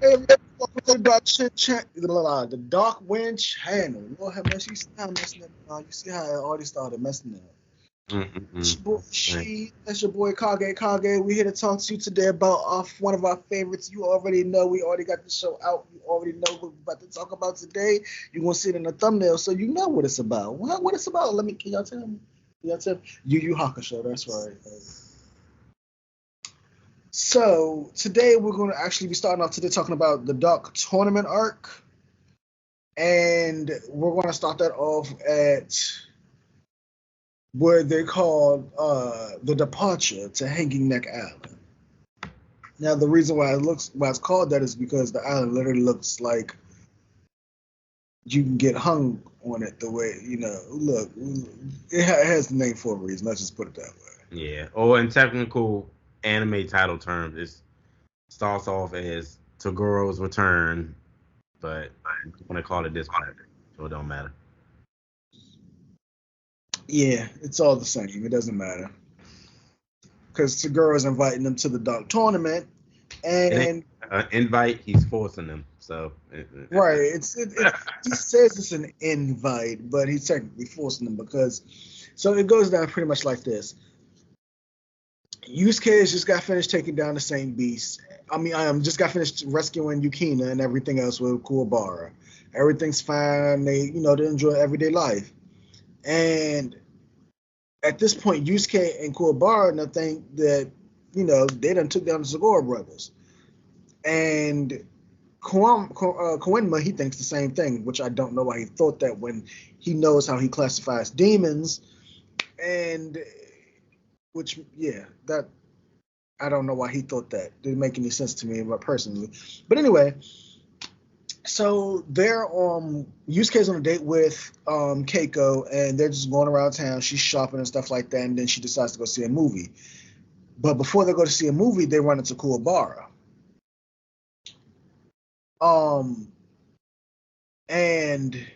Hey, man, welcome to the Dark Shit the Dark Wind Channel. Lord have mercy, you see how I'm messing up now. You see how I already started messing up. It's Mm-mm-mm. your boy Right. She, that's your boy Kage Kage. We here to talk to you today about one of our favorites. You already know, we already got the show out. You already know what we're about to talk about today. You're gonna see it in the thumbnail, so you know what it's about. What it's about? Can y'all tell me? Can y'all tell me? YuYu Hakusho, that's right. So today we're going to actually be starting off today talking about the Dark Tournament arc, and we're going to start that off at where they called the departure to Hanging Neck Island. Now the reason why it's called that is because the island literally looks like you can get hung on it the way look it has the name for a reason. Let's just put it that way. Yeah. Or in technical anime title terms, it starts off as Togoro's Return, but I'm gonna call it this part, so it don't matter. Yeah, it's all the same. It doesn't matter because Segura is inviting them to the Dark Tournament. It ain't And an invite. He's forcing them. So right, he says it's an invite, but he's technically forcing them because so it goes down pretty much like this. Yusuke has just got finished taking down the same beast. I mean, I just got finished rescuing Yukina and everything else with Kuwabara. Everything's fine. They enjoy everyday life. And at this point, Yusuke and Kuwabara now think that, they done took down the Segura brothers. And Koenma, he thinks the same thing, which I don't know why he thought that when he knows how he classifies demons. And which, yeah, that I don't know why he thought that. Didn't make any sense to me, but personally. But anyway, so they're Yusuke's on a date with Keiko, and they're just going around town. She's shopping and stuff like that, and then she decides to go see a movie. But before they go to see a movie, they run into Kuwabara. Um, and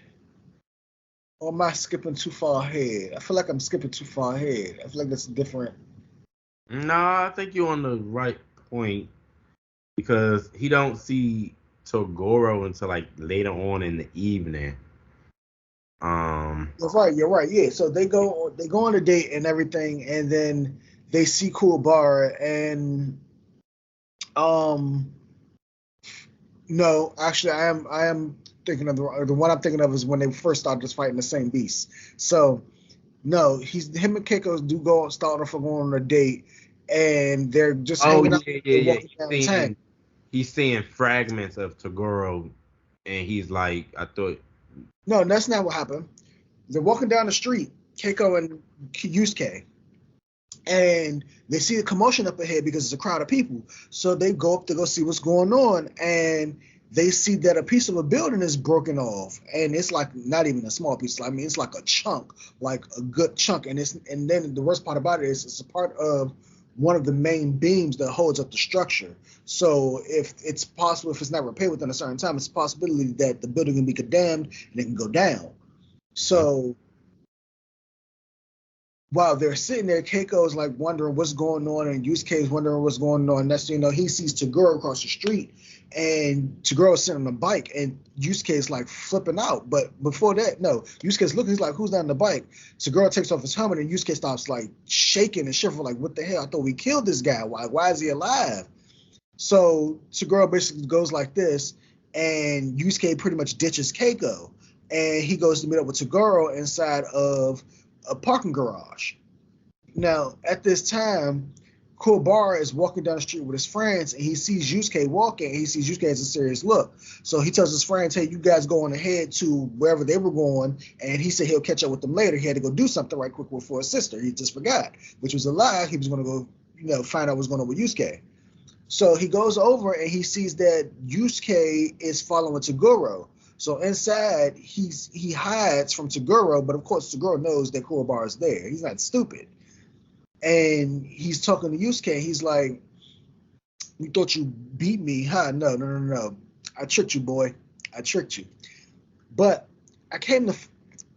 or am I skipping too far ahead? I feel like I'm skipping too far ahead. I feel like that's different. nah, I think you're on the right point because he don't see Togoro until like later on in the evening. Um, You're right. You're right. Yeah. So they go on a date and everything, and then they see Kuwabara, and um, no, actually, I am thinking of the one I'm thinking of is when they first started just fighting the same beast. So no, he's him and Keiko do go start off going on a date, and they're just oh hanging out. yeah, yeah, They're yeah. walking downtown. He's seeing fragments of Togoro, and he's like, I thought, No, that's not what happened. They're walking down the street, Keiko and Yusuke, and they see a commotion up ahead because it's a crowd of people. So they go up to go see what's going on, and they see that a piece of a building is broken off, and it's like not even a small piece. I mean, it's like a chunk, like a good chunk, and then the worst part about it is it's a part of one of the main beams that holds up the structure. So if it's possible, if it's not repaired within a certain time, it's a possibility that the building can be condemned and it can go down. mm, So while they're sitting there, Keiko's like wondering what's going on, and Yusuke's wondering what's going on. Next thing you know, he sees Taguro across the street, and Taguro's sitting on a bike, and Yusuke's like flipping out. But before that, no, Yusuke's looking, he's like, who's on the bike? Taguro takes off his helmet, and Yusuke stops like shaking and shivering, like, what the hell? I thought we killed this guy. Why is he alive? So Taguro basically goes like this, and Yusuke pretty much ditches Keiko, and he goes to meet up with Taguro inside of a parking garage. Now, at this time, Kuwabara is walking down the street with his friends, and he sees Yusuke walking, and he sees Yusuke has a serious look. So he tells his friends, hey, you guys going ahead to wherever they were going, and he said he'll catch up with them later. He had to go do something right quick for his sister. He just forgot, which was a lie. He was going to go, find out what's going on with Yusuke. So he goes over and he sees that Yusuke is following Taguro. So inside, he hides from Taguro, but of course Taguro knows that Kuwabara is there. He's not stupid. And he's talking to Yusuke. He's like, "You thought you beat me, huh? No, no, no, no. I tricked you, boy. I tricked you. But I came to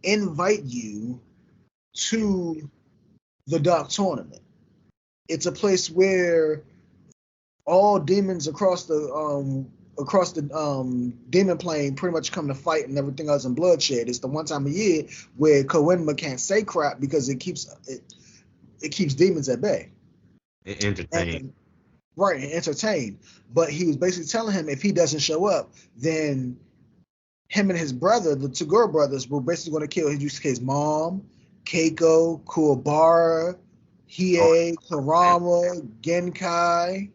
invite you to the Dark Tournament. It's a place where all demons across across the demon plane pretty much come to fight and everything else in bloodshed. It's the one time a year where Koenma can't say crap because it keeps demons at bay. Entertain. Right, and entertain. But he was basically telling him if he doesn't show up, then him and his brother, the Toguro brothers, were basically going to kill Yusuke's mom, Keiko, Kuwabara, Hiei, Kurama, Genkai.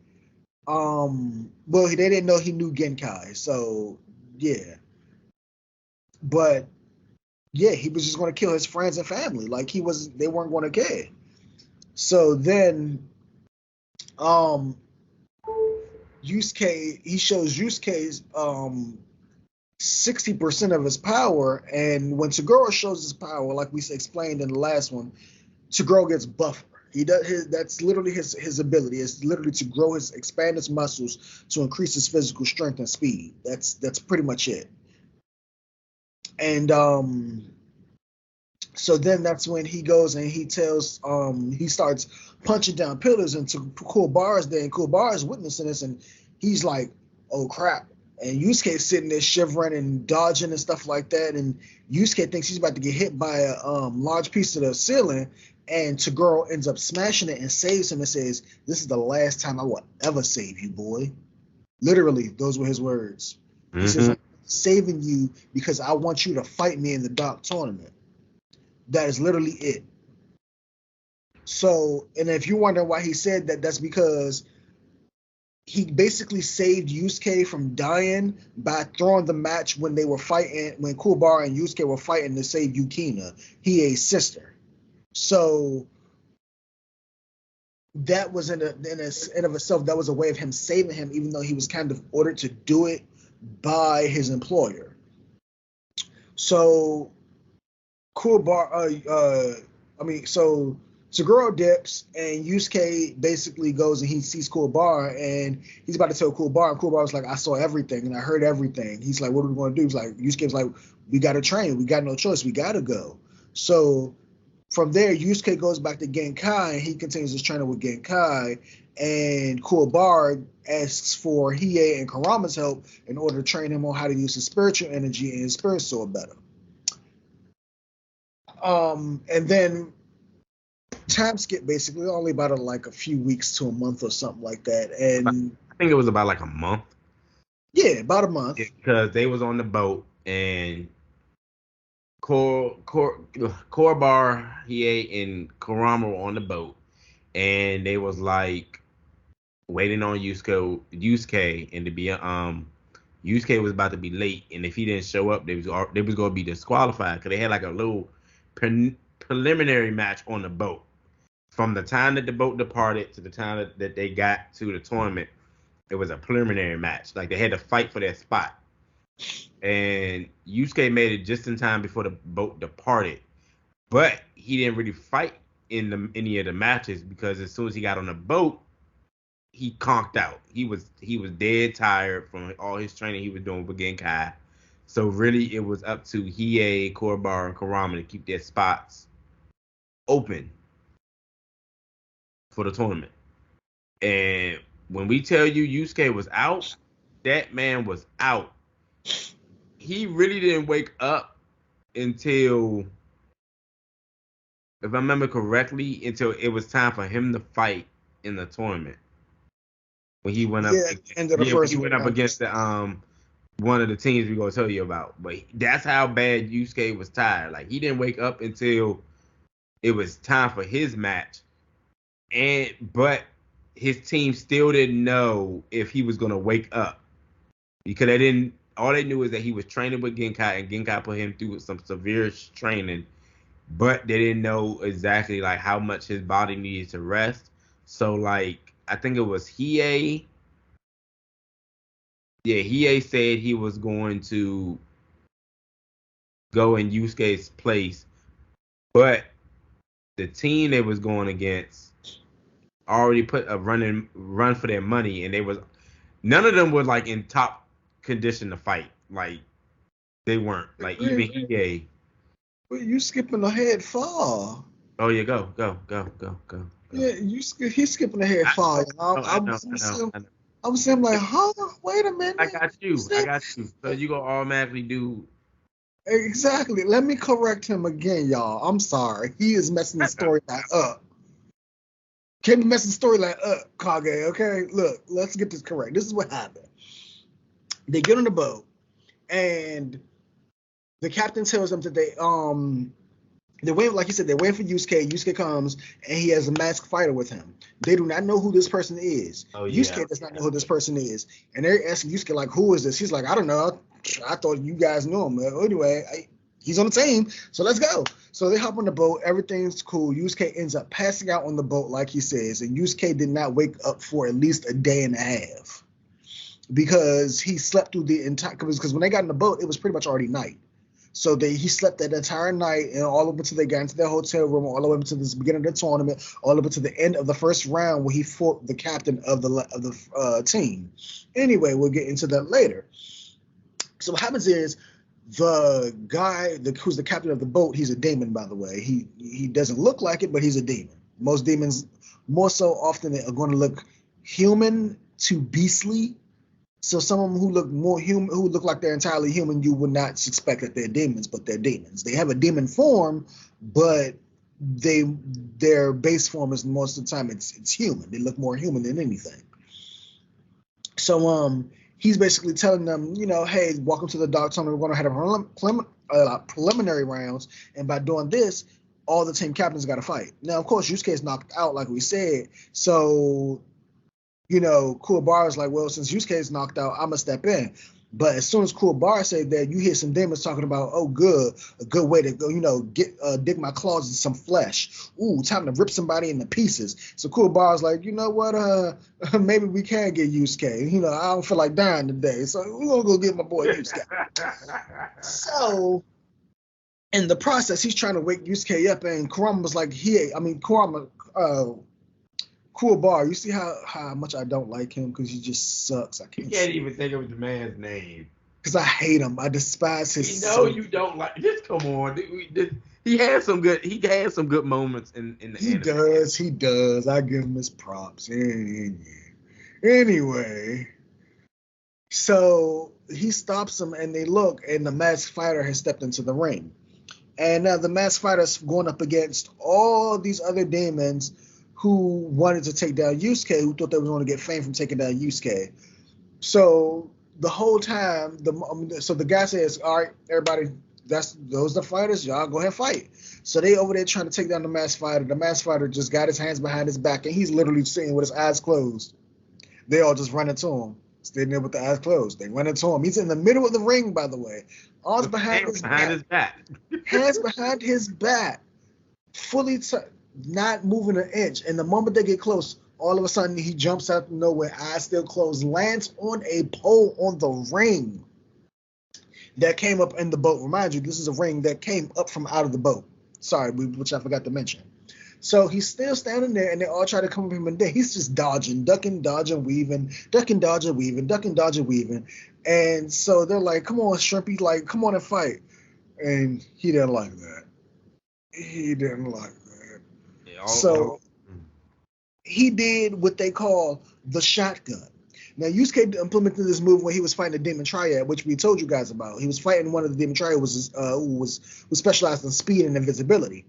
Well, they didn't know he knew Genkai, so yeah. But yeah, he was just going to kill his friends and family. Like they weren't going to care. So then, Yusuke, he shows Yusuke's 60% of his power, and when Toguro shows his power, like we explained in the last one, Toguro gets buffer. That's literally his ability. It's literally to expand his muscles to increase his physical strength and speed. That's pretty much it. And so then that's when he goes and he tells he starts punching down pillars into Kuwabara's there, and Kuwabara's witnessing this, and he's like, oh crap. And Yusuke's sitting there shivering and dodging and stuff like that, and Yusuke thinks he's about to get hit by a large piece of the ceiling, and Toguro ends up smashing it and saves him and says, this is the last time I will ever save you, boy. Literally, those were his words. Mm-hmm. He says, I'm saving you because I want you to fight me in the dark tournament. That is literally it. So, and if you wonder why he said that, that's because he basically saved Yusuke from dying by throwing the match when they were fighting, when Kuwabara and Yusuke were fighting to save Yukina, Hiei's sister. So that was in of itself, that was a way of him saving him, even though he was kind of ordered to do it by his employer. So Toguro dips, and Yusuke basically goes and he sees Kuwabara, and he's about to tell Kuwabara, and Kuwabara's like, I saw everything and I heard everything. He's like, what are we going to do? He's like, Yusuke's like, we got to train. We got no choice. We got to go. So from there, Yusuke goes back to Genkai, and he continues his training with Genkai, and Kuwabara asks for Hiei and Kurama's help in order to train him on how to use his spiritual energy and his spirit sword better. And then time skip basically only about like a few weeks to a month or something like that, and I think it was about like a month. Yeah, about a month. Because they was on the boat, and Kuwabara, Hiei, and Kurama were on the boat, and they was like waiting on Yusuke, and to be Yusuke was about to be late, and if he didn't show up, they was going to be disqualified because they had like a little preliminary match on the boat. From the time that the boat departed to the time that they got to the tournament, it was a preliminary match. Like they had to fight for their spot. And Yusuke made it just in time before the boat departed. But he didn't really fight in any of the matches because as soon as he got on the boat, he conked out. He was dead tired from all his training he was doing with Genkai. So really it was up to Hiei, Kuwabara, and Kurama to keep their spots open for the tournament. And when we tell you Yusuke was out, that man was out. He really didn't wake up until, if I remember correctly, until it was time for him to fight in the tournament. When he went up, he went up against the one of the teams we're gonna tell you about. But that's how bad Yusuke was tired. Like he didn't wake up until it was time for his match. But his team still didn't know if he was gonna wake up because all they knew is that he was training with Genkai, and Genkai put him through some severe training, but they didn't know exactly like how much his body needed to rest. So like I think it was Hiei. Yeah, Hiei said he was going to go in Yusuke's place, but the team they was going against already put a run for their money, and none of them were like in top condition to fight. Like they weren't. Like even Hiei. But you skipping ahead far. Oh yeah, go. Yeah, he's skipping ahead far. I know. I was saying like, huh? Wait a minute. I got you. I got you. So you gonna automatically do Exactly. Let me correct him again, y'all. I'm sorry. He is messing the storyline up. Can you mess the storyline up, Kage? Okay, look, let's get this correct. This is what happened. They get on the boat, and the captain tells them that they wait, like you said, they're waiting for Yusuke. Yusuke comes and he has a masked fighter with him. They do not know who this person is. Oh yeah. Yusuke does not know who this person is. And they're asking Yusuke, like, who is this? He's like, I don't know. I thought you guys knew him. Anyway, he's on the team, so let's go. So they hop on the boat. Everything's cool. Yusuke ends up passing out on the boat, like he says. And Yusuke did not wake up for at least a day and a half because he slept through the entire, because when they got in the boat, it was pretty much already night. So he slept that entire night and all up until they got into their hotel room, all the way up to the beginning of the tournament, all up until the end of the first round where he fought the captain of the team. Anyway, we'll get into that later. So what happens is the guy who's the captain of the boat, he's a demon, by the way. He doesn't look like it, but he's a demon. Most demons, more so often, are going to look human to beastly. So some of them who look more human, who look like they're entirely human, you would not suspect that they're demons, but they're demons. They have a demon form, but their base form is most of the time it's human. They look more human than anything. So he's basically telling them, hey, welcome to the dark tournament. We're going to have preliminary rounds, and by doing this, all the team captains got to fight. Now, of course, Yusuke is knocked out, like we said, so. Kuwabara's like, well, since Yusuke is knocked out, I'm going to step in. But as soon as Kuwabara said that, you hear some demons talking about, oh, good, a good way to go, dig my claws in some flesh. Ooh, time to rip somebody into pieces. So Kuwabara's like, you know what, maybe we can get Yusuke. I don't feel like dying today, so we're going to go get my boy Yusuke. So in the process, he's trying to wake Yusuke up, and Kurama was like, Kuwabara, you see how much I don't like him because he just sucks. I can't even think of the man's name. Because I hate him. I despise his. You don't like. Just come on. He had some good. He had some good moments in the. He does. I give him his props. Yeah. Anyway, so he stops him, and they look, and the masked fighter has stepped into the ring, and now the masked fighter's going up against all these other demons who wanted to take down Yusuke, who thought they was going to get fame from taking down Yusuke. So the whole time, the guy says, all right, everybody, those are the fighters, y'all go ahead and fight. So they over there trying to take down the masked fighter. The masked fighter just got his hands behind his back, and he's literally sitting with his eyes closed. They all just run into him, standing there with the eyes closed. They run into him. He's in the middle of the ring, by the way. Arms behind his back. Hands behind his back. Fully not moving an inch, and the moment they get close, all of a sudden he jumps out of nowhere, eyes still closed, lands on a pole on the ring that came up in the boat. Remind you, this is a ring that came up from out of the boat. Sorry, which I forgot to mention. So he's still standing there, and they all try to come up him, and he's just dodging, ducking, dodging, weaving, ducking, dodging, weaving, ducking, dodging, weaving. And so they're like, come on, Shrimpy, like, come on and fight. And he didn't like that. He didn't like that. So he did what they call the shotgun. Now, Yusuke implemented this move when he was fighting the Demon Triad, which we told you guys about. He was fighting one of the Demon Triad who was specialized in speed and invisibility.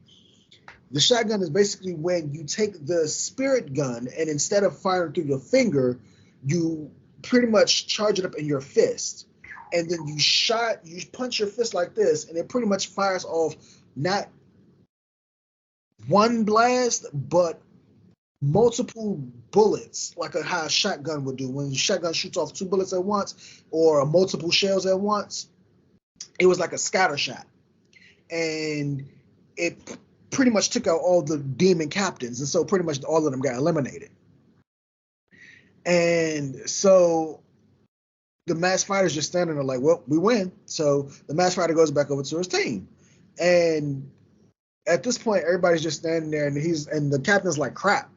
The shotgun is basically when you take the spirit gun and instead of firing through your finger, you pretty much charge it up in your fist. And then you punch your fist like this, and it pretty much fires off not one blast, but multiple bullets, like how a shotgun would do. When a shotgun shoots off 2 bullets at once or multiple shells at once, it was like a scatter shot. And it pretty much took out all the demon captains, and so pretty much all of them got eliminated. And so the masked fighter's just standing there like, well, we win. So the masked fighter goes back over to his team. And at this point, everybody's just standing there, and the captain's like, crap.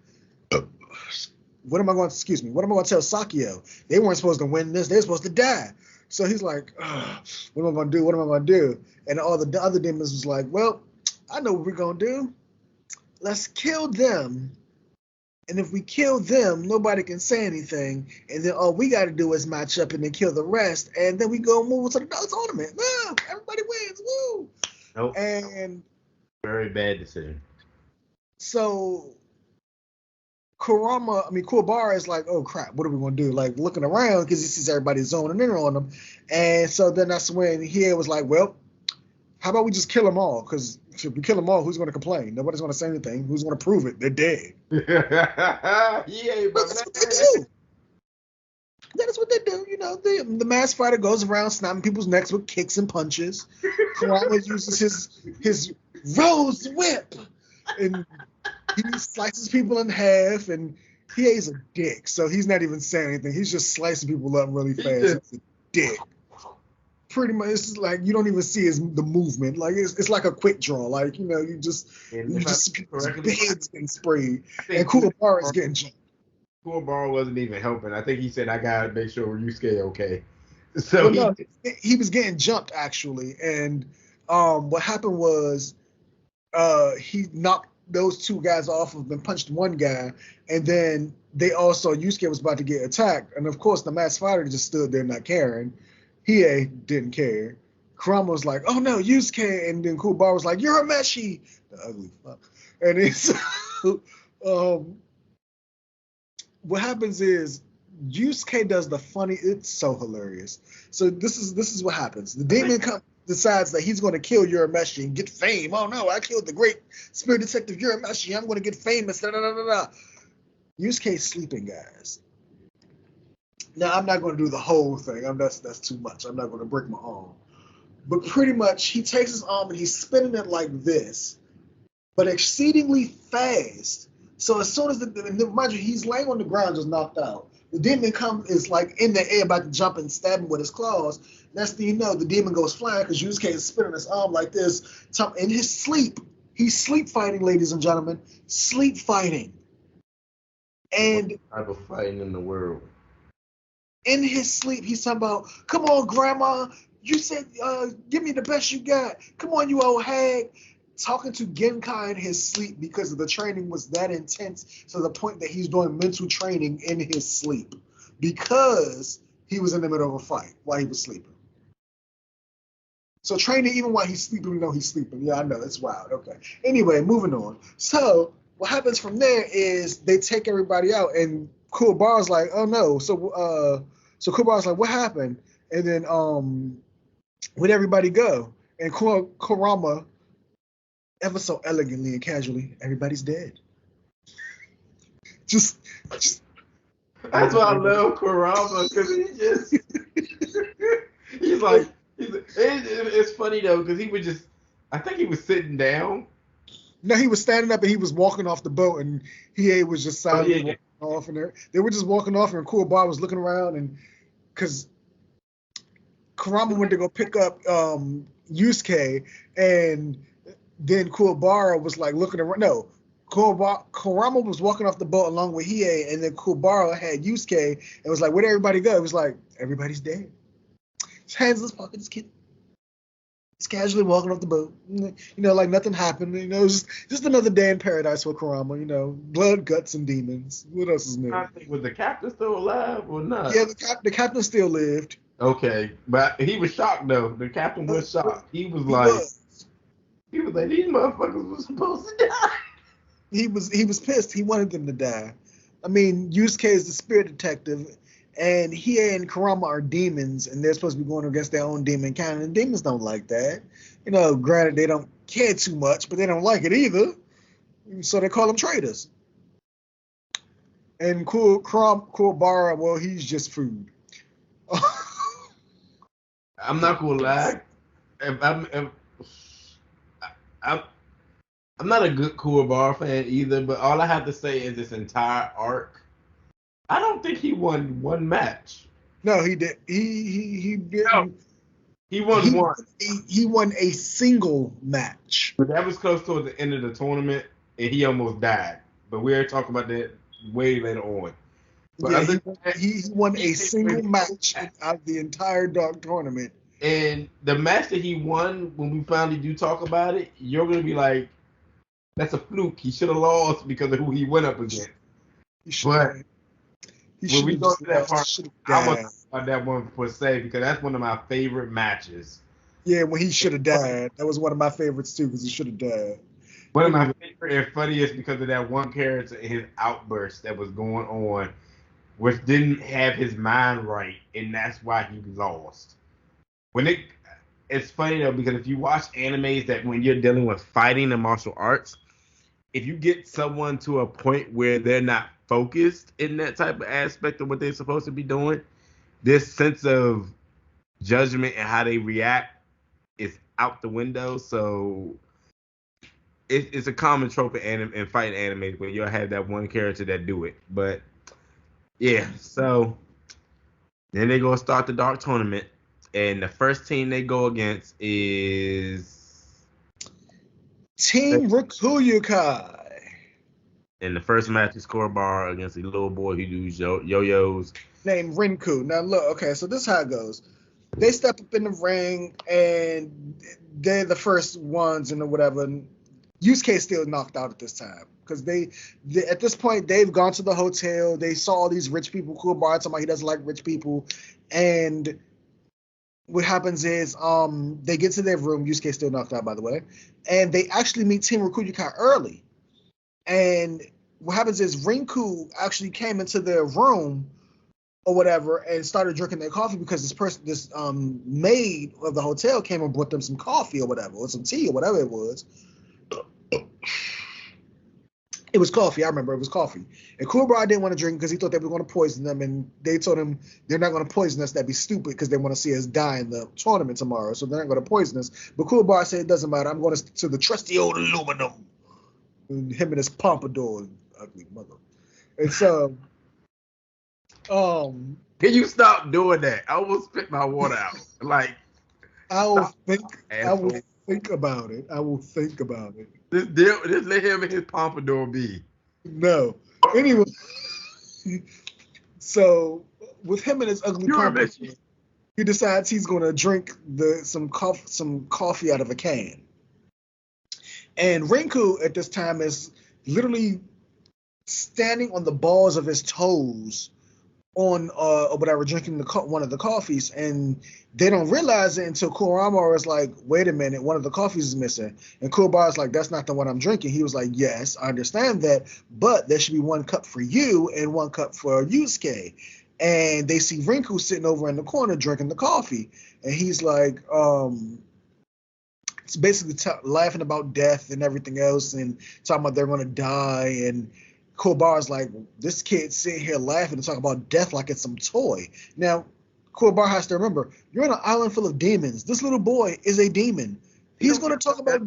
What am I going to tell Sakio? They weren't supposed to win this. They're supposed to die. So he's like, what am I going to do? What am I going to do? And all the other demons was like, well, I know what we're going to do. Let's kill them And if we kill them, nobody can say anything. And then all we got to do is match up and then kill the rest. And then we go move to the dog tournament. No, everybody wins. Woo! Nope. And very bad decision. So Kuwabara is like, oh crap, what are we gonna do? Like looking around because he sees everybody zoning in on him. And so then that's when he was like, well, how about we just kill them all? Because if we kill them all, who's gonna complain? Nobody's gonna say anything. Who's gonna prove it? They're dead. Yeah, but that's what they do. That is what they do. You know, the masked fighter goes around snapping people's necks with kicks and punches. Kurama uses his rose whip and he slices people in half, and he is a dick, so he's not even saying anything. He's just slicing people up really fast. He's a dick. Pretty much, it's like you don't even see the movement. Like it's like a quick draw. Like you just heads getting sprayed, and Kuwabara is getting jumped. Kuwabara wasn't even helping. I think he said, "I gotta make sure Ryusuke okay." So he was getting jumped actually, and what happened was he knocked those two guys off of and punched one guy, and then they also Yusuke was about to get attacked, and of course the masked fighter just stood there not caring. He didn't care. Kurama was like, "Oh no, Yusuke," and then Kuwabara was like, "You're a Meshi," the ugly fuck. And it's what happens is Yusuke does the funny. It's so hilarious. So this is what happens. The demon decides that he's going to kill Urameshi and get fame. Oh no, I killed the great spirit detective Urameshi. I'm going to get famous. Da, da, da, da, da. Yusuke's sleeping, guys. Now I'm not going to do the whole thing. That's too much. I'm not going to break my arm. But pretty much, he takes his arm and he's spinning it like this, but exceedingly fast. So as soon as mind you, he's laying on the ground just knocked out. The demon is like in the air about to jump and stab him with his claws. Next thing you know, the demon goes flying because Yusuke is spinning his arm like this. In his sleep, he's sleep fighting, ladies and gentlemen. Sleep fighting. And what type of fighting in the world? In his sleep, he's talking about, come on, Grandma. You said, give me the best you got. Come on, you old hag. Talking to Genkai in his sleep because the training was that intense to the point that he's doing mental training in his sleep because he was in the middle of a fight while he was sleeping. So training even while he's sleeping, we know he's sleeping. Yeah, I know, it's wild. Okay. Anyway, moving on. So what happens from there is they take everybody out, and Kuwabara's like, oh no. So Kuwabara's like, what happened? And then where'd everybody go? And Kurama, ever so elegantly and casually, everybody's dead. Just that's why I love Kurama, because he's like, it's funny though, because he would just, I think he was sitting down. No, he was standing up and he was walking off the boat, and he was just silently walking off, and they were just walking off, and Kuwabara was looking around, and because Kurama went to go pick up Yusuke, and then Kuwabara was like looking around. No, Kurama was walking off the boat along with Hiei, and then Kuwabara had Yusuke and was like, where'd everybody go? It was like, everybody's dead. His hands in his pocket, just kidding. He's casually walking off the boat. Like nothing happened. Just another day in paradise for Kurama. Blood, guts, and demons. What else is new? I think, was the captain still alive or not? Yeah, the captain still lived. Okay, but he was shocked though. The captain was shocked. He was like, these motherfuckers were supposed to die. He was pissed. He wanted them to die. I mean, Yusuke is the spirit detective, and Hiei and Kurama are demons, and they're supposed to be going against their own demon kind. And demons don't like that. Granted, they don't care too much, but they don't like it either. So they call them traitors. And Kuwabara, well, he's just food. I'm not gonna lie. I'm not a good Kuwabara fan either, but all I have to say is this entire arc, I don't think he won one match. No, he did. He did. No. He won one. He won a single match. But that was close towards the end of the tournament, and he almost died. But we're talking about that way later on. But yeah, he won a single match out of the entire Dark tournament. And the match that he won, when we finally do talk about it, you're going to be like, that's a fluke. He should have lost because of who he went up against. But when we go to that part, I want to died. talk about that one per se because that's one of my favorite matches. Yeah, when he should have died. That was one of my favorites too, because he should have died. One of my favorite and funniest because of that one character and his outburst that was going on, which didn't have his mind right, and that's why he lost. It's funny though because if you watch animes that when you're dealing with fighting and martial arts, if you get someone to a point where they're not focused in that type of aspect of what they're supposed to be doing, this sense of judgment and how they react is out the window. So it's a common trope in fighting animes where you'll have that one character that do it. But yeah, so then they go start the dark tournament, and the first team they go against is Team Rikuyukai. in the first match is Bar against a little boy who does yo-yos. Named Rinku. Now look, okay, so this is how it goes. They step up in the ring and they're the first ones and whatever. Yusuke still knocked out at this time because they at this point they've gone to the hotel. They saw all these rich people. Kuwabara talking about he doesn't like rich people, and what happens is they get to their room. Yusuke still knocked out, by the way, and they actually meet Team Rikuyukai early. And what happens is Rinku actually came into their room or whatever and started drinking their coffee because this maid of the hotel came and brought them some coffee or whatever, or some tea or whatever it was. It was coffee. I remember it was coffee. And Kuwabara didn't want to drink because he thought they were going to poison them, and they told him they're not going to poison us. That'd be stupid because they want to see us die in the tournament tomorrow, so they're not going to poison us. But Kuwabara said it doesn't matter. I'm going to the trusty old aluminum. And him and his pompadour, ugly mother. And so, can you stop doing that? I will spit my water out. Like, I will think about it. I will think about it. Just let him and his pompadour be. No. Anyway, so with him and his ugly pompadour, he decides he's going to drink some coffee out of a can. And Rinku at this time is literally standing on the balls of his toes on or whatever, drinking one of the coffees, and they don't realize it until Kurama is like, wait a minute, one of the coffees is missing. And Kuwabara is like, that's not the one I'm drinking. He was like, yes, I understand that, but there should be one cup for you and one cup for Yusuke. And they see Rinku sitting over in the corner drinking the coffee, and he's like, it's basically laughing about death and everything else and talking about they're going to die. And Kuwabara's like, this kid's sitting here laughing and talking about death like it's some toy. Now, Kuwabara has to remember, you're on an island full of demons. This little boy is a demon. He's going to talk about,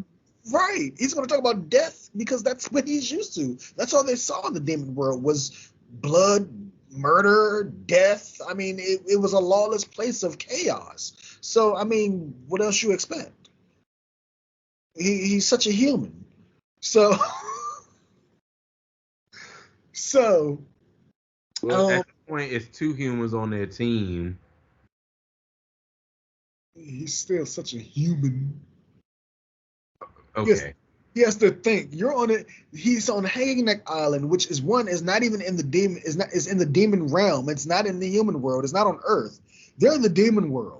right, he's going to talk about death because that's what he's used to. That's all they saw in the demon world was blood, murder, death. I mean, it was a lawless place of chaos. So, I mean, what else you expect? He's such a human. So, well, at this point, it's two humans on their team. He's still such a human. Okay. He has to think. You're on it. He's on Hanging Neck Island, which is not even in the demon. Is in the demon realm. It's not in the human world. It's not on Earth. They're in the demon world.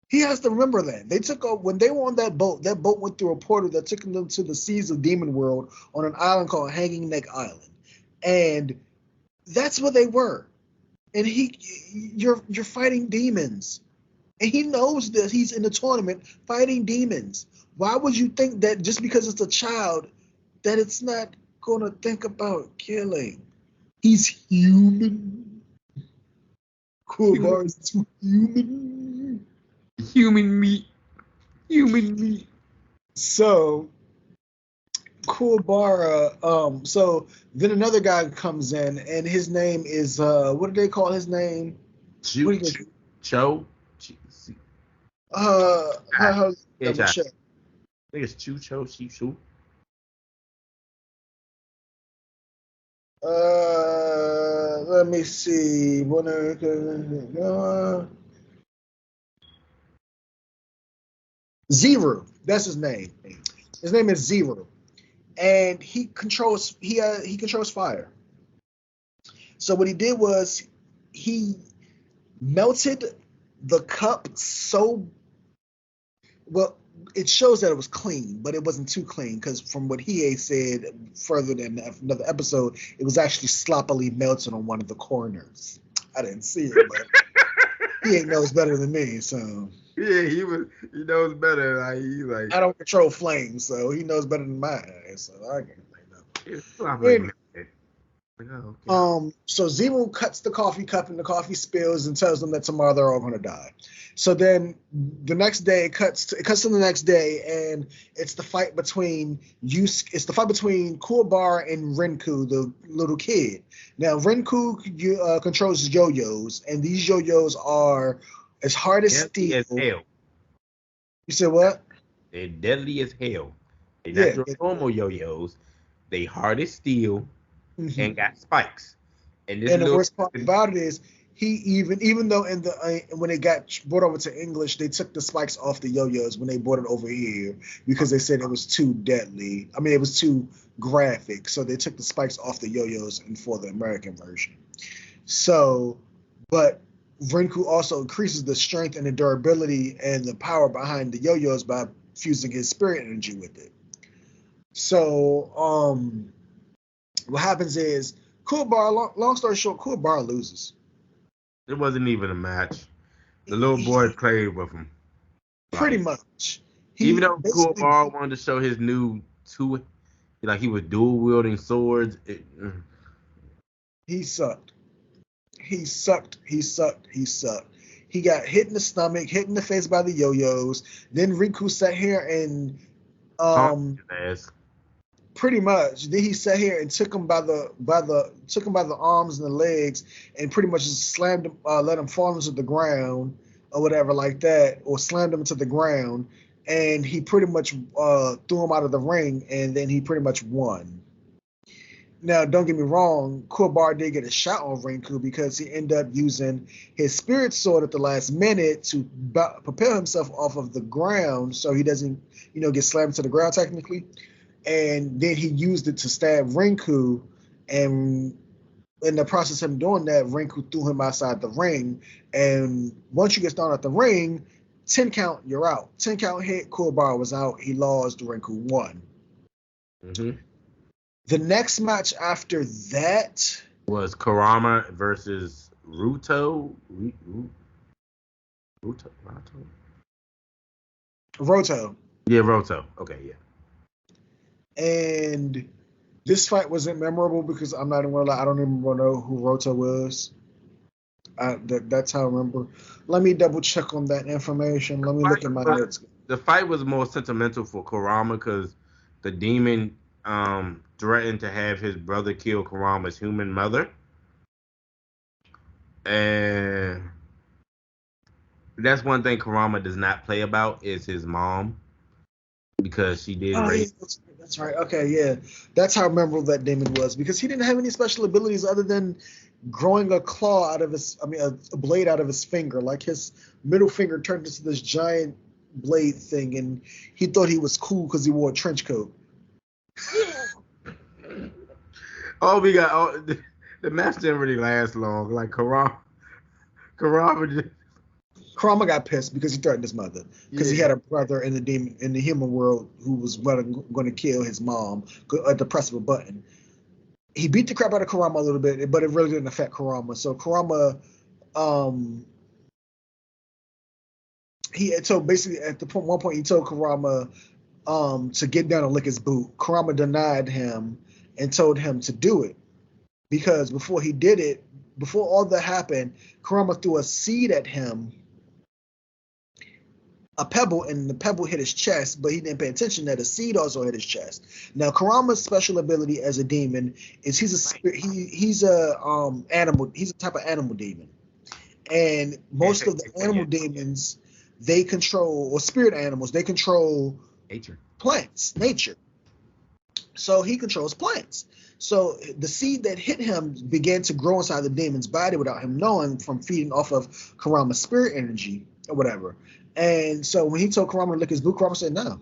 He has to remember that. They took off when they were on that boat. That boat went through a portal that took them to the seas of Demon World on an island called Hanging Neck Island. And that's where they were. And you're fighting demons. And he knows that he's in the tournament fighting demons. Why would you think that just because it's a child that it's not going to think about killing? He's human. Kuwabara is too human. Human meat. So Kuwabara, so then another guy comes in and his name is what do they call his name? Cho. I think it's Chu. Let me see. Zero. That's his name. His name is Zero, and he controls fire. So what he did was he melted the cup so well. It shows that it was clean, but it wasn't too clean because from what he said further than another episode, it was actually sloppily melted on one of the corners. I didn't see it, but he knows better than me, so. Yeah, he knows better. Like he like. I don't control flames, so he knows better than my ass. So I can't It's think oh, okay. So Zero cuts the coffee cup and the coffee spills and tells them that tomorrow they're all going to die. So then the next day it cuts to the next day, and it's the fight between Kuwabara and Renku, the little kid. Now Renku controls yo-yos, and these yo-yos are as hard as Deadly steel. as hell. You said what? They're deadly as hell. They're not your normal yo-yos. They hard as steel and got spikes. And the worst part about it is even though when it got brought over to English, they took the spikes off the yo-yos when they brought it over here because they said it was too deadly. I mean, it was too graphic, so they took the spikes off the yo-yos and for the American version. So, but Renku also increases the strength and the durability and the power behind the yo-yos by fusing his spirit energy with it. So, what happens is Kuwabara, long story short, Kuwabara loses. It wasn't even a match. The little boy played with him. Pretty much. Even though Kuwabara wanted to show his new he was dual wielding swords. He sucked. He got hit in the stomach, hit in the face by the yo-yos. Then Riku sat here and pretty much. Then he sat here and took him by the arms and the legs and pretty much just slammed him, let him fall into the ground or whatever like that, or slammed him into the ground, and he pretty much threw him out of the ring, and then he pretty much won. Now, don't get me wrong, Kuwabara did get a shot on Renku because he ended up using his spirit sword at the last minute to propel himself off of the ground so he doesn't, get slammed to the ground technically. And then he used it to stab Renku, and in the process of him doing that, Renku threw him outside the ring. And once you get thrown out the ring, 10 count, you're out. 10 count hit, Kuwabara was out. He lost, Renku won. Mm-hmm. The next match after that was Kurama versus Roto. Yeah, Roto. Okay, yeah. And this fight wasn't memorable because I'm not even gonna lie, I don't even know who Roto was. That's how I remember. Let me double check on that information. Let me look at my notes. The fight was more sentimental for Kurama because the demon threatened to have his brother kill Kurama's human mother. And that's one thing Kurama does not play about is his mom, because she did rape. That's right. Okay, yeah. That's how memorable that demon was, because he didn't have any special abilities other than growing a claw out of a blade out of his finger. Like his middle finger turned into this giant blade thing, and he thought he was cool because he wore a trench coat. The match didn't really last long. Like Kurama got pissed because he threatened his mother because he had a brother in the human world who was going to kill his mom at the press of a button. He beat the crap out of Kurama a little bit, but it really didn't affect Kurama. So Kurama, basically at one point he told Kurama to get down and lick his boot. Kurama denied him and told him to do it, because before he did it, before all that happened, Kurama threw a seed at him, a pebble, and the pebble hit his chest, but he didn't pay attention that a seed also hit his chest. Now, Kurama's special ability as a demon is he's a type of animal demon, and most of the animal demons, they control, or spirit animals, they control nature. So he controls plants. So the seed that hit him began to grow inside the demon's body without him knowing, from feeding off of Kurama's spirit energy or whatever. And so when he told Kurama to lick his boot, Kurama said no.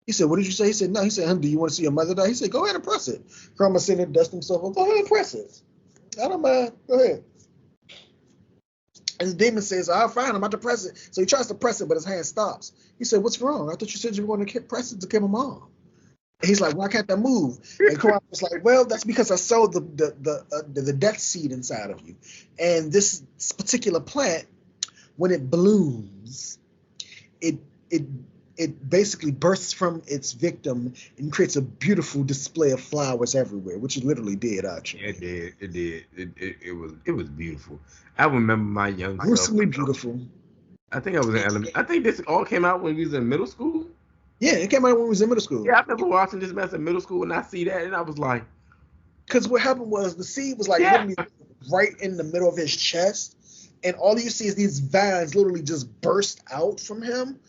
He said, "What did you say?" He said, "No." He said, "Do you want to see your mother die?" He said, "Go ahead and press it." Kurama said, and dusted himself. "Go ahead and press it." I don't mind. Go ahead. And the demon says, "I'll find him. I'm about to press it." So he tries to press it, but his hand stops. He said, "What's wrong? I thought you said you were going to press it to kill my mom." And he's like, "Why can't that move?" And Kurama was like, "Well, that's because I sowed the death seed inside of you. And this particular plant, when it blooms, it it it basically bursts from its victim and creates a beautiful display of flowers everywhere," which it literally did, actually. It did. It did. It was beautiful. I remember my young self. Gruesomely beautiful. I think I was in element. I think this all came out when we was in middle school. Yeah, it came out when we was in middle school. Yeah, I remember watching this mess in middle school, and I see that, and I was like, Because what happened was the seed was like yeah, literally right in the middle of his chest, and all you see is these vines literally just burst out from him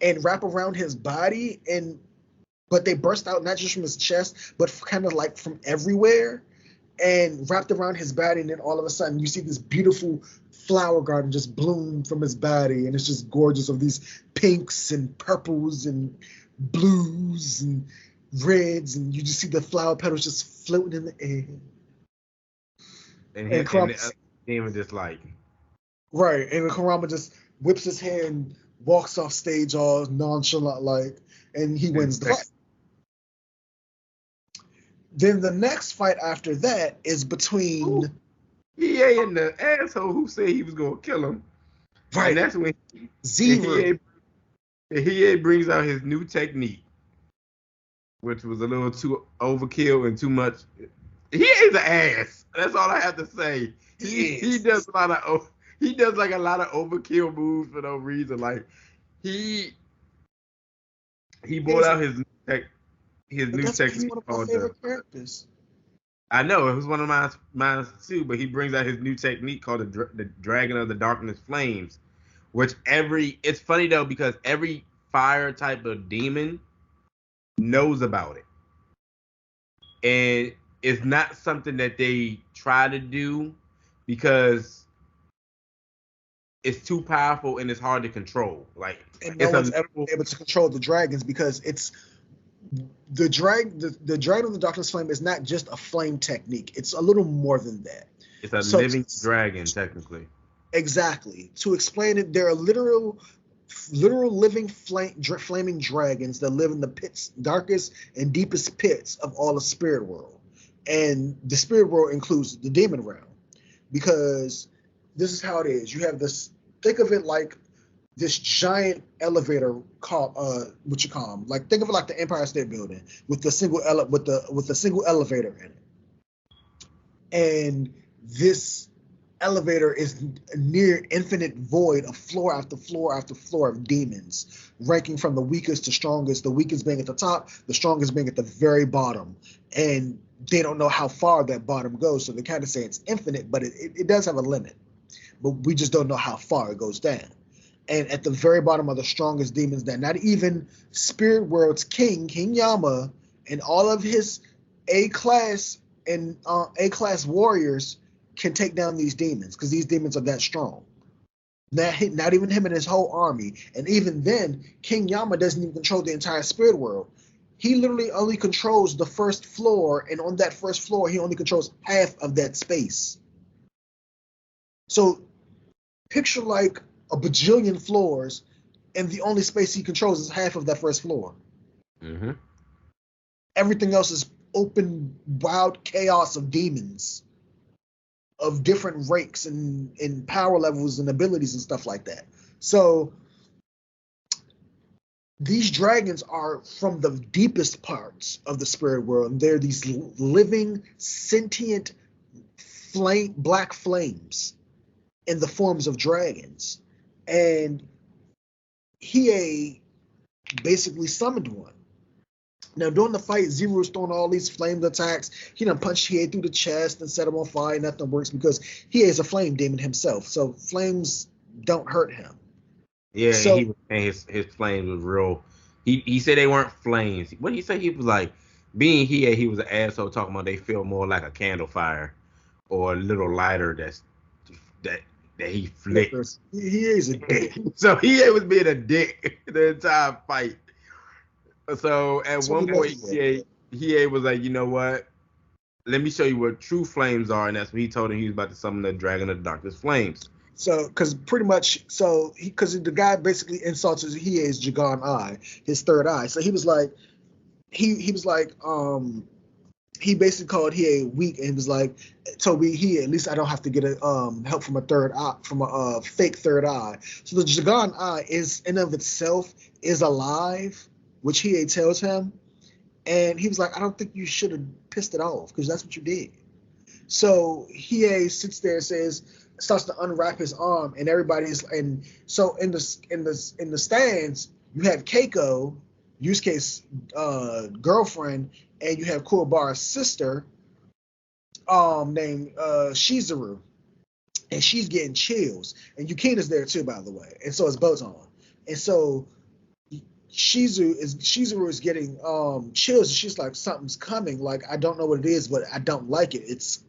and wrap around his body, but they burst out not just from his chest, but kind of like from everywhere and wrapped around his body, and then all of a sudden you see this beautiful flower garden just bloom from his body, and it's just gorgeous of these pinks and purples and blues and reds, and you just see the flower petals just floating in the air. and And Kurama, the demon just like, right, and Kurama just whips his hand and walks off stage all nonchalant like, and he wins the fight. Then the next fight after that is between EA and the asshole who said he was gonna kill him. right, And that's when Zero. EA brings out his new technique, which was a little too overkill and too much. He is an ass. That's all I have to say. He does a lot of like a lot of overkill moves for no reason. Like he brought out his new technique He's one of my favorite characters. I know it was one of mine too, but he brings out his new technique called the Dragon of the Darkness Flames, which it's funny though because every fire type of demon knows about it, and it's not something that they try to do because it's too powerful and it's hard to control. Like, and no one's ever been able to control the dragons because it's the dragon of the darkness flame is not just a flame technique. It's a little more than that. It's a living dragon, technically. Exactly. To explain it, there are literal living flaming dragons that live in the darkest and deepest pits of all the spirit world. And the spirit world includes the demon realm. Because this is how it is. You have this, think of it like this giant elevator called what you call them, like think of it like the Empire State Building with the single single elevator in it, and this elevator is near infinite void of floor after floor after floor of demons, ranking from the weakest to strongest, the weakest being at the top, the strongest being at the very bottom, and they don't know how far that bottom goes, so they kind of say it's infinite, but it does have a limit, but we just don't know how far it goes down. And at the very bottom are the strongest demons that not even Spirit World's King Yama, and all of his A-class and A-class warriors can take down these demons, because these demons are that strong. Not even him and his whole army. And even then, King Yama doesn't even control the entire Spirit World. He literally only controls the first floor, and on that first floor, he only controls half of that space. So picture like a bajillion floors, and the only space he controls is half of that first floor. Mm-hmm. Everything else is open, wild chaos of demons of different ranks and power levels and abilities and stuff like that. So these dragons are from the deepest parts of the spirit world, and they're these living, sentient black flames in the forms of dragons. And Hiei basically summoned one. Now, during the fight, Zero's throwing all these flamed attacks. He done punched Hiei through the chest and set him on fire. Nothing works because Hiei is a flame demon himself, so flames don't hurt him. Yeah, so, he was saying his flames was real. He said they weren't flames. What did he say? He was like, being Hiei, he was an asshole talking about they feel more like a candle fire or a little lighter that he flicked. He is a dick. So he was being a dick the entire fight. So at one point, Hiei was like, you know what? let me show you what true flames are, and that's when he told him he was about to summon the dragon of darkness flames. So, because pretty much, so because the guy basically insults Hiei's Jagan eye, his third eye. So he was like, he was like, he basically called Hiei weak and was like, told me at least I don't have to get a help from a third eye, from a fake third eye. So the Jagan eye is in of itself is alive, which Hiei tells him, and he was like, I don't think you should have pissed it off because that's what you did. So Hiei sits there and starts to unwrap his arm, and everybody's, and so in the stands you have Keiko, Yusuke's girlfriend, and you have Kuwabara's sister, named Shizuru, and she's getting chills, and Yukina's there too, by the way, and so is Botan, and so Shizuru is getting chills, and she's like, something's coming, like I don't know what it is, but I don't like it. It's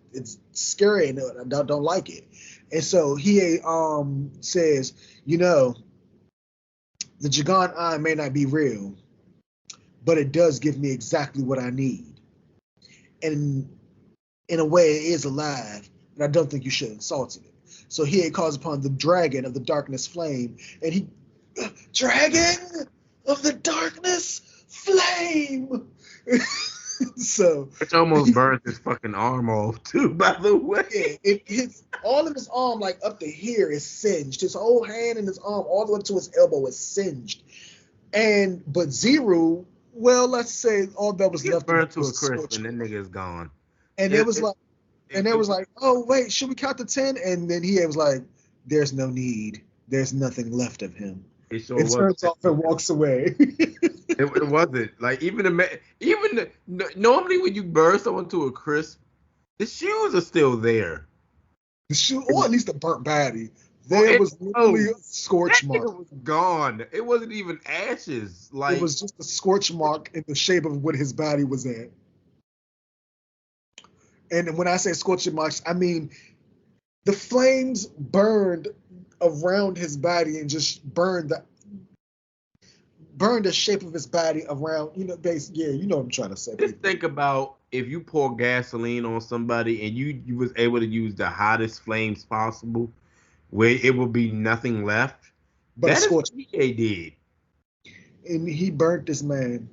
scary, and I don't like it. And so he says, the Jagan eye may not be real, but it does give me exactly what I need. And in a way, it is alive, but I don't think you should insult it. So he calls upon the dragon of the darkness flame, and he, dragon of the darkness flame. So which almost burns his fucking arm off too, by the way. Yeah, all of his arm, like up to here, is singed. His whole hand and his arm, all the way to his elbow, is singed. But Zero, well, let's say all that was left burned to a crisp, and that nigga is gone. And it was like, oh wait, should we count to 10? And then he was like, there's no need. There's nothing left of him. It turns off and walks away. It wasn't like normally when you burn someone to a crisp, the shoes are still there. The shoe, or at least a burnt body. There was literally a scorch mark. It was gone. It wasn't even ashes. Like, it was just a scorch mark in the shape of what his body was at. And when I say scorching marks, I mean the flames burned around his body and just burned the shape of his body around, you know what I'm trying to say. Just think about if you pour gasoline on somebody and you was able to use the hottest flames possible, where it will be nothing left. But that is what he did. And he burnt this man,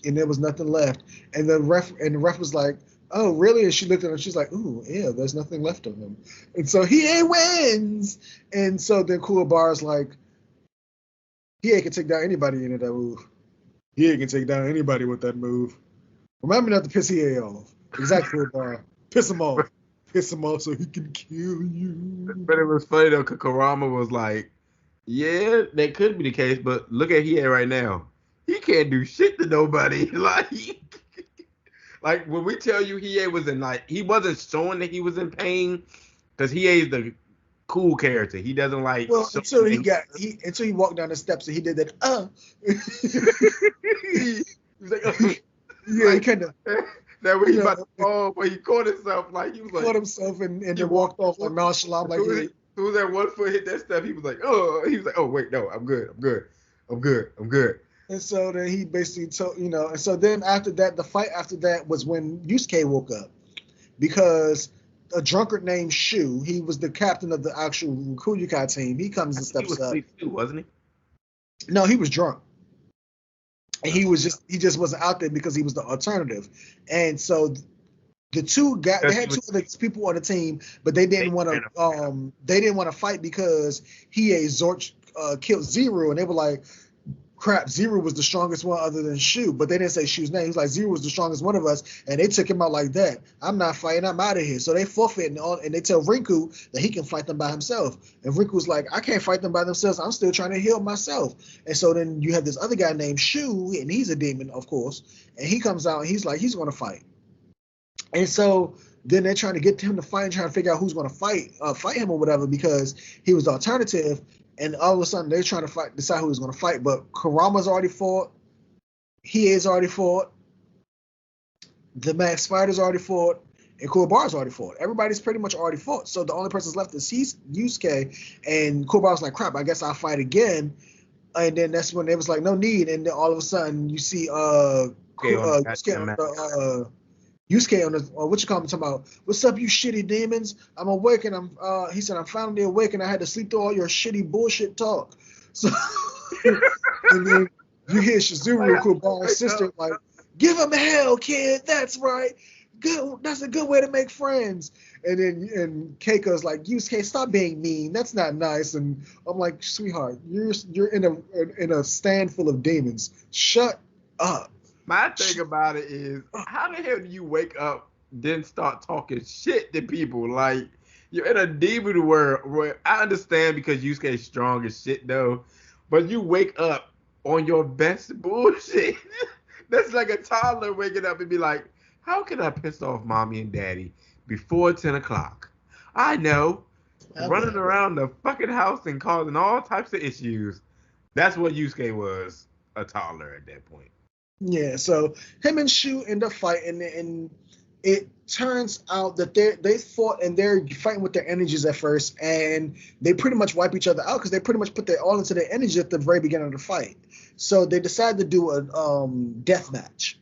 and there was nothing left. And the ref was like, oh, really? And she looked at him, she's like, ooh, yeah, there's nothing left of him. And so he wins. And so then Kuwabara's like, he can take down anybody in that move. He can take down anybody with that move. Remind me not to piss Hiei off. Exactly, Kuwabara. Piss him off. Piss him off so he can kill you. But it was funny though, because Kurama was like, yeah, that could be the case, but look at Hiei right now. He can't do shit to nobody. Like when we tell you Hiei was in, like, he wasn't showing that he was in pain, because Hiei is the cool character. He doesn't like. Well, until he walked down the steps and he did that. He was like, yeah, like, he kind of. That when he about to fall, but he caught himself, like he was like. Caught himself and then walked off like nonchalant, like. As soon as that one foot hit that step, he was like, oh wait, no, I'm good. And so then he basically told, and so then after that, the fight after that was when Yusuke woke up, because a drunkard named Shu, he was the captain of the actual Kuyukai team. He comes and steps up. He was too, wasn't he? No, he was drunk. And he just wasn't out there because he was the alternative. And so the two guys, they had two other people on the team, but they didn't want to fight because Zorch killed Zero, and they were like, crap, Zero was the strongest one other than Shu, but they didn't say Shu's name. He was like, Zero was the strongest one of us, and they took him out like that. I'm not fighting, I'm out of here. So they forfeit, and they tell Rinku that he can fight them by himself. And Rinku's like, I can't fight them by themselves. I'm still trying to heal myself. And so then you have this other guy named Shu, and he's a demon, of course, and he comes out, and he's like, he's going to fight. And so then they're trying to get him to fight and trying to figure out who's going to fight him or whatever, because he was the alternative. And all of a sudden, they're trying to decide who was going to fight. But Kurama's already fought. Hiei's already fought. The Max Fighter's already fought. And Kuwabara's already fought. Everybody's pretty much already fought. So the only person left is Yusuke. And Kuwabara's like, crap, I guess I'll fight again. And then that's when it was like, no need. And then all of a sudden, you see Yusuke Yusuke on the what you call him talking about, what's up, you shitty demons? I'm awake and he said I'm finally awake and I had to sleep through all your shitty bullshit talk. So and then you hear Shizuru Kuwabara's sister like, give him hell, kid. That's right. Good. That's a good way to make friends. And then Keiko's like, Yusuke, stop being mean. That's not nice. And I'm like, sweetheart, you're in a stand full of demons. Shut up. My thing about it is, how the hell do you wake up, then start talking shit to people? Like, you're in a demon world where I understand because Yusuke's strong as shit, though, but you wake up on your best bullshit. That's like a toddler waking up and be like, how can I piss off mommy and daddy before 10 o'clock? I know. Running around the fucking house and causing all types of issues. That's what Yusuke was, a toddler at that point. Yeah, so him and Shu end up fighting, and it turns out that they fought and they're fighting with their energies at first, and they pretty much wipe each other out because they pretty much put all into their energy at the very beginning of the fight. So they decided to do a death match.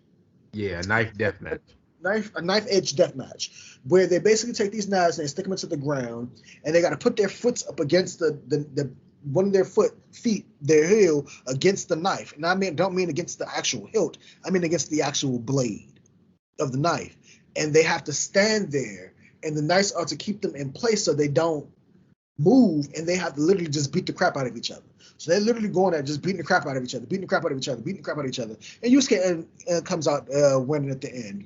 Yeah, a knife death match. A knife edge death match, where they basically take these knives and they stick them into the ground, and they got to put their foots up against the one of their feet, their heel, against the knife. And I don't mean against the actual hilt. I mean against the actual blade of the knife. And they have to stand there, and the knives are to keep them in place so they don't move, and they have to literally just beat the crap out of each other. So they're literally going there just beating the crap out of each other. And Yusuke comes out winning at the end.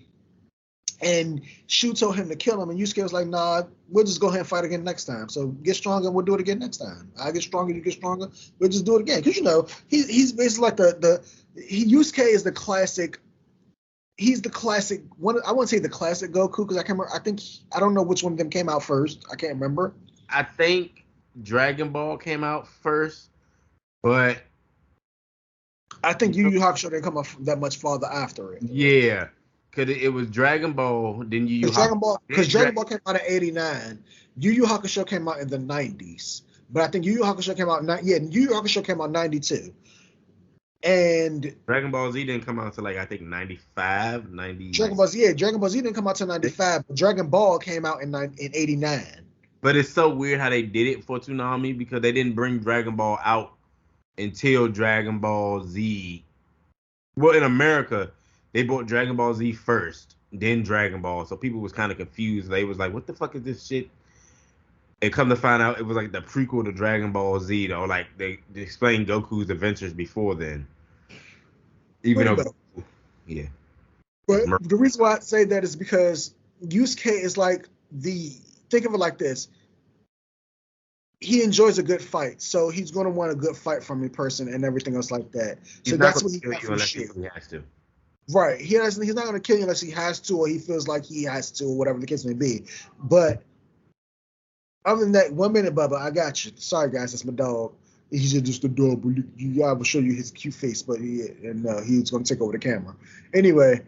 And Shu told him to kill him, and Yusuke was like, nah, we'll just go ahead and fight again next time. So get stronger, and we'll do it again next time. I get stronger, you get stronger, we'll just do it again. Because, he's basically like Yusuke is the classic, he's the classic, one. I wouldn't say the classic Goku, because I can't remember, I don't know which one of them came out first. I can't remember. I think Dragon Ball came out first, but I think Yu Yu Hakusho didn't come up that much farther after it. Yeah. Cause it was Dragon Ball, then Yu Yu Hakusho. Because Dragon Ball came out in '89. Yu Yu Hakusho came out in the '90s. But I think Yu Yu Hakusho came out Yu Yu Hakusho came out '92. And Dragon Ball Z didn't come out until I think 95, 90. Dragon Ball Z didn't come out till '95. But Dragon Ball came out in '89. But it's so weird how they did it for Toonami because they didn't bring Dragon Ball out until Dragon Ball Z. Well, in America, they bought Dragon Ball Z first, then Dragon Ball. So people was kind of confused. They was like, what the fuck is this shit? And come to find out, it was like the prequel to Dragon Ball Z, though. Like, they explained Goku's adventures before then. Even though, yeah. But the reason why I say that is because Yusuke is like think of it like this. He enjoys a good fight, so he's going to want a good fight from a person and everything else like that. So that's what he got from Shu. He has to. Right. He's not going to kill you unless he has to, or he feels like he has to, or whatever the case may be. But other than that, 1 minute, Bubba, I got you. Sorry, guys, that's my dog. He's just a dog, but I will show you his cute face, but he's going to take over the camera. Anyway,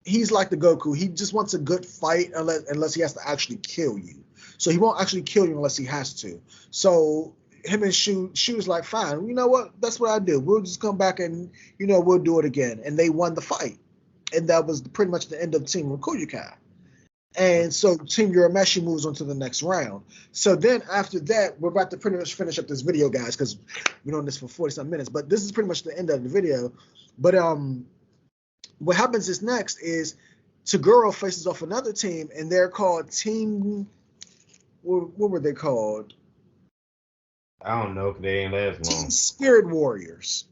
he's like the Goku. He just wants a good fight unless he has to actually kill you. So he won't actually kill you unless he has to. So him and Shu's like, fine, you know what? That's what I do. We'll just come back and, we'll do it again. And they won the fight. And that was pretty much the end of Team Rikuryukai. And so Team Urameshi moves on to the next round. So then after that, we're about to pretty much finish up this video, guys, because we're doing this for 40-some minutes. But this is pretty much the end of the video. But what happens is next is Toguro faces off another team, and they're called Team. What were they called? I don't know, because they ain't last long. Team Spirit Warriors.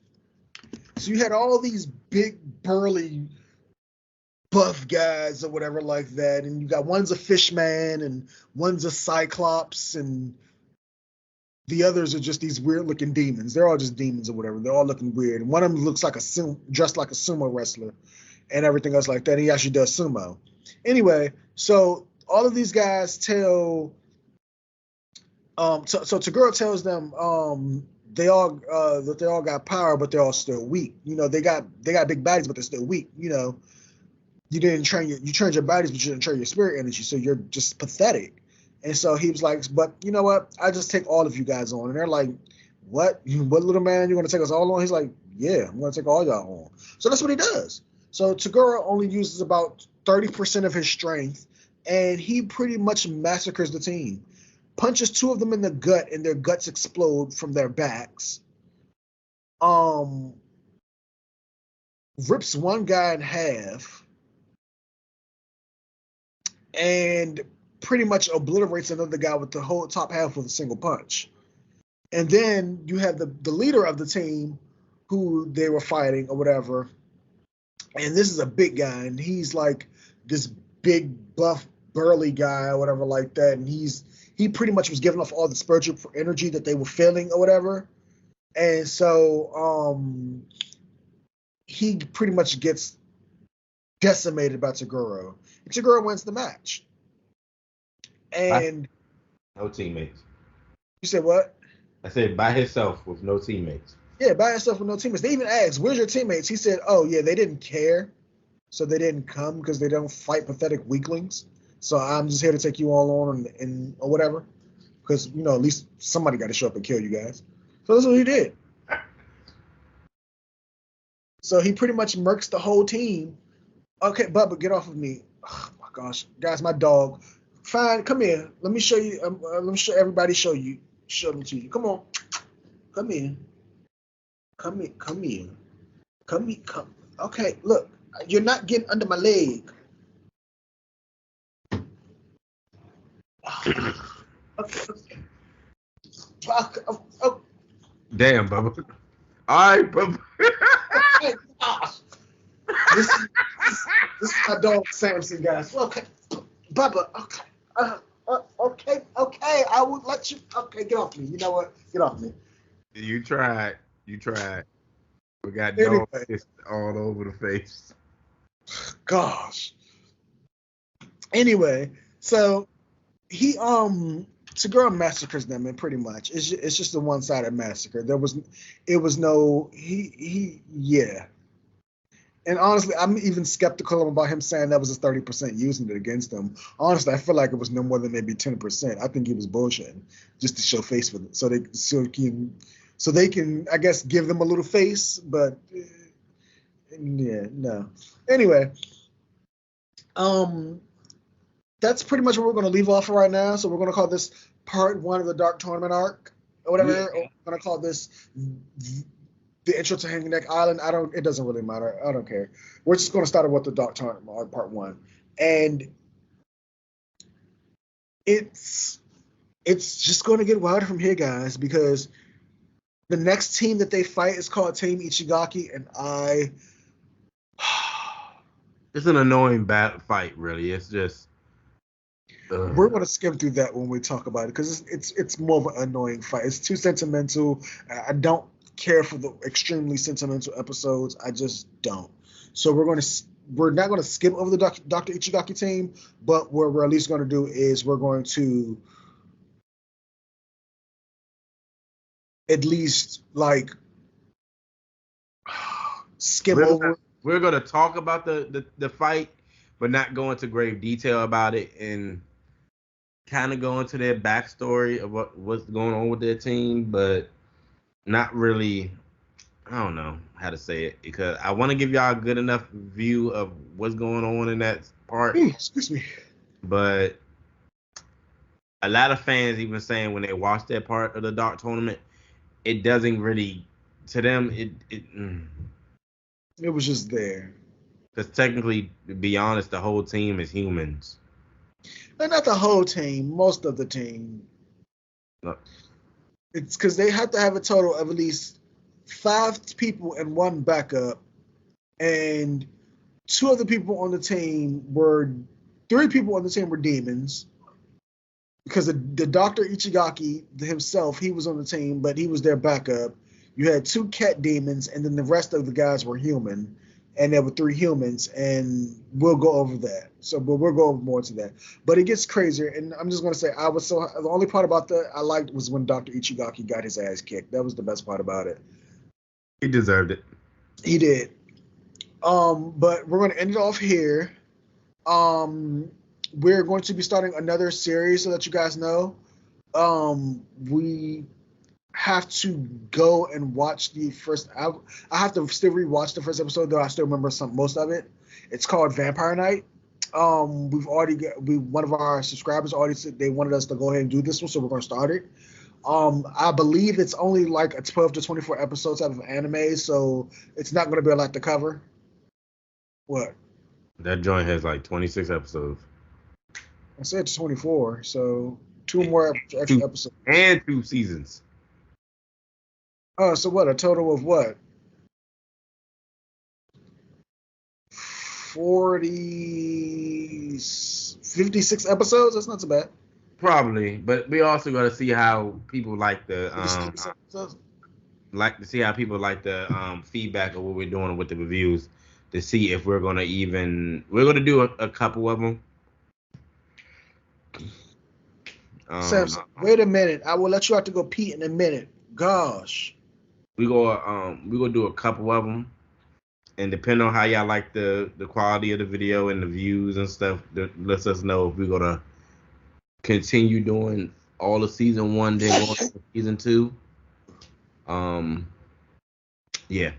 So you had all these big, burly, buff guys or whatever like that, and you got one's a fishman and one's a cyclops, and the others are just these weird-looking demons. They're all just demons or whatever. They're all looking weird. And one of them looks like dressed like a sumo wrestler and everything else like that. He actually does sumo. Anyway, so all of these guys tell so Toguro tells them they all got power, but they're all still weak. They got big bodies, but they're still weak. You trained your bodies, but you didn't train your spirit energy, so you're just pathetic. And so he was like, but you know what? I just take all of you guys on. And they're like, what? What, little man? You're going to take us all on? He's like, yeah, I'm gonna take all y'all on. So that's what he does. So Toguro only uses about 30% of his strength, and he pretty much massacres the team. Punches two of them in the gut, and their guts explode from their backs. Rips one guy in half, and pretty much obliterates another guy with the whole top half with a single punch. And then you have the leader of the team who they were fighting or whatever. And this is a big guy, and he's like this big, buff, burly guy or whatever like that. And he pretty much was giving off all the spiritual energy that they were feeling or whatever. And so he pretty much gets decimated by Toguro. And Toguro wins the match. And no teammates. You said what? I said by himself with no teammates. Yeah, by himself with no teammates. They even asked, "Where's your teammates?" He said, "Oh yeah, they didn't care, so they didn't come because they don't fight pathetic weaklings. So I'm just here to take you all on and or whatever, because at least somebody got to show up and kill you guys." So that's what he did. So he pretty much murks the whole team. Okay, Bubba, get off of me. Oh my gosh, guys, my dog. Fine, come here. Let me show you. Let me show everybody. Show them to you. Come on. Come in. Come in. Come in. Come in. Come. Okay, look. You're not getting under my leg. Okay. Oh. Damn, Bubba. All right, Bubba. Okay, this is my dog Samson, guys. Okay, Bubba. Okay. Okay. I would let you. Okay, get off me. You know what? Get off me. You tried. We got Anyway. dog fist all over the face. Gosh. Anyway, so he Toguro massacres them, and pretty much it's just a one-sided massacre. It was no yeah. And honestly, I'm even skeptical about him saying that was his 30% using it against them. Honestly, I feel like it was no more than maybe 10%. I think he was bullshitting just to show face with it, so they can I guess give them a little face, but yeah, no. Anyway, that's pretty much what we're going to leave off right now. So we're going to call this part 1 of the Dark Tournament arc or whatever. Yeah. Or we're going to call this the intro to Hanging Neck Island. It doesn't really matter. I don't care. We're just going to start with the Dark Tournament arc part 1. And it's just going to get wilder from here, guys, because the next team that they fight is called Team Ichigaki, and it's an annoying fight, really. It's just we're going to skim through that when we talk about it because it's more of an annoying fight. It's too sentimental. I don't care for the extremely sentimental episodes. I just don't. So we're not going to skip over the Dr. Ichigaki team, but what we're at least going to do is we're going to at least like skim over. We're going to talk about the fight, but not go into grave detail about it and kind of go into their backstory of what's going on with their team, but not really. I don't know how to say it because I want to give y'all a good enough view of what's going on in that part. Excuse me. But a lot of fans even saying when they watch that part of the Dark Tournament, it doesn't really, to them, it was just there. Because technically, to be honest, the whole team is humans. And not the whole team, most of the team. No. It's because they have to have a total of at least 5 people and 1 backup, and 3 people on the team were demons. Because the Dr. Ichigaki himself, he was on the team, but he was their backup. You had 2 cat demons, and then the rest of the guys were human, and there were 3 humans, and we'll go over that. So, but we'll go over more to that. But it gets crazier, and I'm just gonna say, the only part about that I liked was when Dr. Ichigaki got his ass kicked. That was the best part about it. He deserved it. He did. But we're gonna end it off here. We're going to be starting another series so that you guys know. have to go and watch the first. I have to still rewatch the first episode, though I still remember most of it. It's called Vampire Night. One of our subscribers already said they wanted us to go ahead and do this one, so we're going to start it. I believe it's only like a 12 to 24 episodes out of anime, so it's not going to be a lot to cover. What? That joint has like 26 episodes. I said 24, so two more extra episodes. And 2 seasons. Oh, so what? A total of what? 56 episodes? That's not so bad. Probably, but we also got to see how people like the feedback of what we're doing with the reviews to see if we're gonna do a couple of them. Samson, wait a minute. I will let you have to go pee in a minute. Gosh. We gonna do a couple of them, and depending on how y'all like the quality of the video and the views and stuff, that lets us know if we're gonna continue doing all of season 1, then going to season 2. Yeah.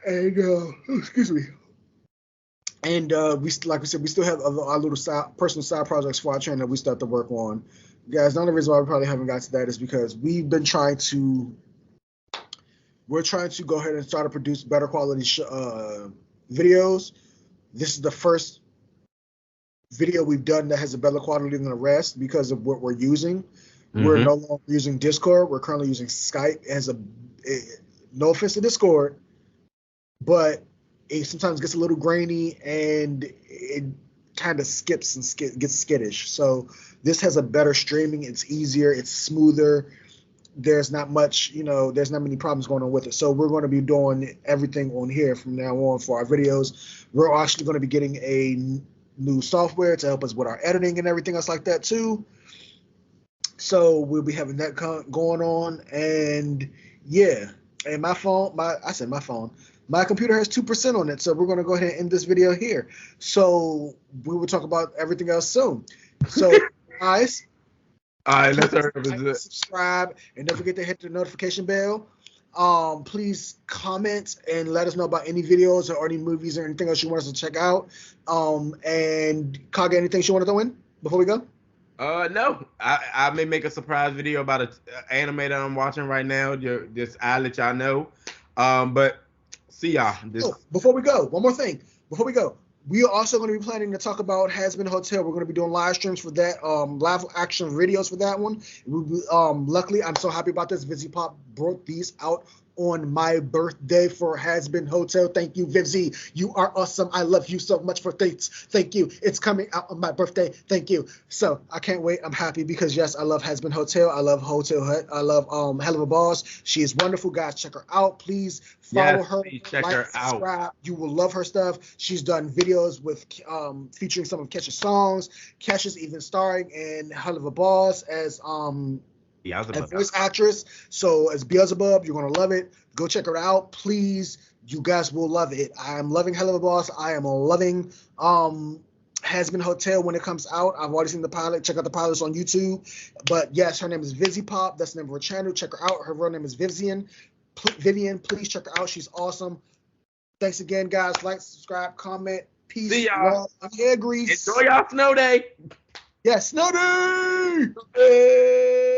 And excuse me. And like we said, we still have our little personal side projects for our channel that we start to work on. Guys, the only reason why we probably haven't got to that is because we're trying to go ahead and start to produce better quality videos. This is the first video we've done that has a better quality than the rest because of what we're using. Mm-hmm. We're no longer using Discord. We're currently using Skype. No offense to Discord, but it sometimes gets a little grainy and it kind of skips and gets skittish. So this has a better streaming. It's easier. It's smoother. There's not much, there's not many problems going on with it. So we're going to be doing everything on here from now on for our videos. We're actually going to be getting a new software to help us with our editing and everything else like that too. So we'll be having that going on. And yeah, and my computer has 2% on it. So we're going to go ahead and end this video here. So we will talk about everything else soon. So guys, all right, let's subscribe and don't forget to hit the notification bell. Please comment and let us know about any videos or any movies or anything else you want us to check out. And Kaga, anything you want to throw in before we go? No. I may make a surprise video about an anime that I'm watching right now. I'll let y'all know. But see y'all. Before we go, one more thing. Before we go, we are also going to be planning to talk about Has-Been Hotel. We're going to be doing live streams for that, live action videos for that one. Luckily, I'm so happy about this. Vizzy Pop brought these out on my birthday for Has-Been Hotel. Thank you, Vizzy. You are awesome. I love you so much for dates. Thank you. It's coming out on my birthday. Thank you. So I can't wait. I'm happy because yes, I love Has-Been Hotel. I love Hotel Hut. I love Hell of a Boss. She is wonderful, guys. Check her out. Please follow her. Check her subscribe. out. You will love her stuff. She's done videos with featuring some of Kesha's songs. Kesha's even starring in Hell of a Boss as a voice actress. So as Beelzebub, you're going to love it. Go check her out, please. You guys will love it. I'm loving Hell of a Boss. I am loving Has-Been Hotel when it comes out. I've already seen the pilot. Check out the pilots on YouTube. But yes, her name is Vizzy Pop. That's the name of her channel. Check her out. Her real name is Vivian. Please check her out. She's awesome. Thanks again, guys. Like, subscribe, comment. Peace. See y'all. Love, hair grease. Enjoy y'all snow day. Yes, snow day.